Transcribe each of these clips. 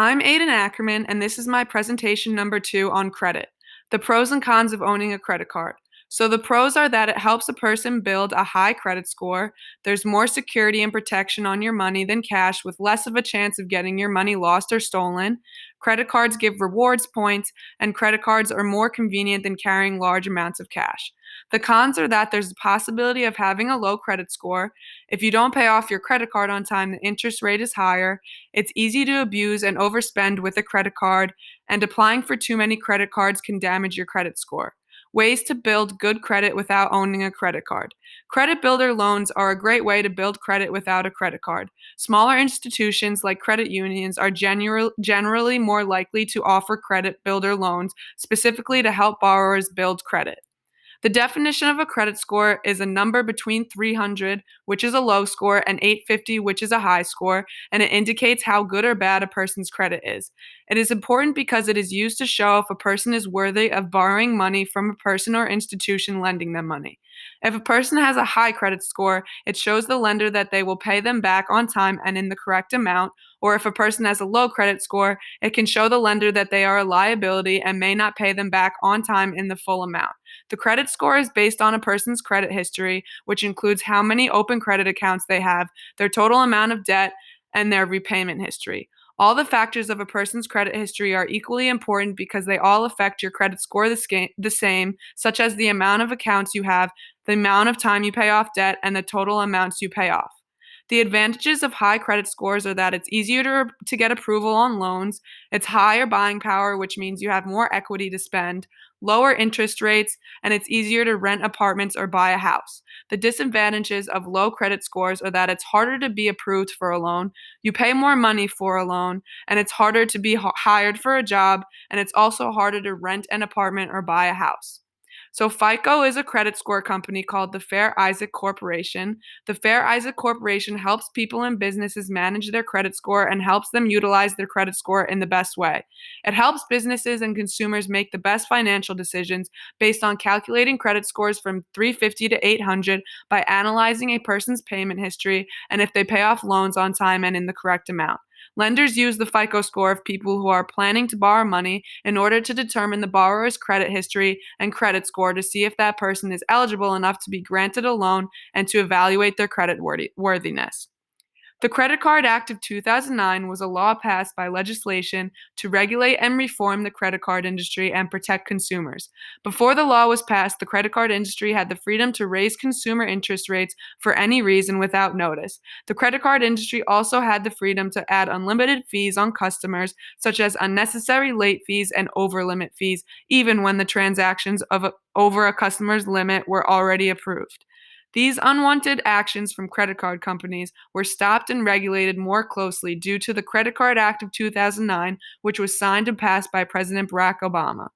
I'm Aydan Ackerman, and this is my presentation number 2 on credit, the pros and cons of owning a credit card. So the pros are that it helps a person build a high credit score. There's more security and protection on your money than cash, with less of a chance of getting your money lost or stolen. Credit cards give rewards points, and credit cards are more convenient than carrying large amounts of cash. The cons are that there's a possibility of having a low credit score. If you don't pay off your credit card on time, the interest rate is higher. It's easy to abuse and overspend with a credit card, and applying for too many credit cards can damage your credit score. Ways to build good credit without owning a credit card. Credit builder loans are a great way to build credit without a credit card. Smaller institutions like credit unions are generally more likely to offer credit builder loans specifically to help borrowers build credit. The definition of a credit score is a number between 300, which is a low score, and 850, which is a high score, and it indicates how good or bad a person's credit is. It is important because it is used to show if a person is worthy of borrowing money from a person or institution lending them money. If a person has a high credit score, it shows the lender that they will pay them back on time and in the correct amount, or if a person has a low credit score, it can show the lender that they are a liability and may not pay them back on time in the full amount. The credit score is based on a person's credit history, which includes how many open credit accounts they have, their total amount of debt, and their repayment history. All the factors of a person's credit history are equally important because they all affect your credit score the same, such as the amount of accounts you have, the amount of time you pay off debt, and the total amounts you pay off. The advantages of high credit scores are that it's easier to get approval on loans, it's higher buying power, which means you have more equity to spend, lower interest rates, and it's easier to rent apartments or buy a house. The disadvantages of low credit scores are that it's harder to be approved for a loan, you pay more money for a loan, and it's harder to be hired for a job, and it's also harder to rent an apartment or buy a house. So FICO is a credit score company called the Fair Isaac Corporation. The Fair Isaac Corporation helps people and businesses manage their credit score and helps them utilize their credit score in the best way. It helps businesses and consumers make the best financial decisions based on calculating credit scores from 350 to 800 by analyzing a person's payment history and if they pay off loans on time and in the correct amount. Lenders use the FICO score of people who are planning to borrow money in order to determine the borrower's credit history and credit score to see if that person is eligible enough to be granted a loan and to evaluate their credit worthiness. The Credit Card Act of 2009 was a law passed by legislation to regulate and reform the credit card industry and protect consumers. Before the law was passed, the credit card industry had the freedom to raise consumer interest rates for any reason without notice. The credit card industry also had the freedom to add unlimited fees on customers, such as unnecessary late fees and over-limit fees, even when the transactions over a customer's limit were already approved. These unwanted actions from credit card companies were stopped and regulated more closely due to the Credit Card Act of 2009, which was signed and passed by President Barack Obama.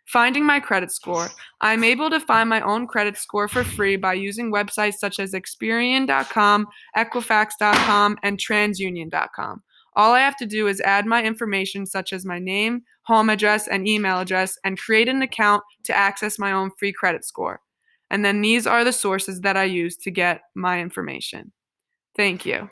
Finding my credit score. I'm able to find my own credit score for free by using websites such as Experian.com, Equifax.com, and TransUnion.com. All I have to do is add my information such as my name, home address, and email address and create an account to access my own free credit score. And then these are the sources that I use to get my information. Thank you.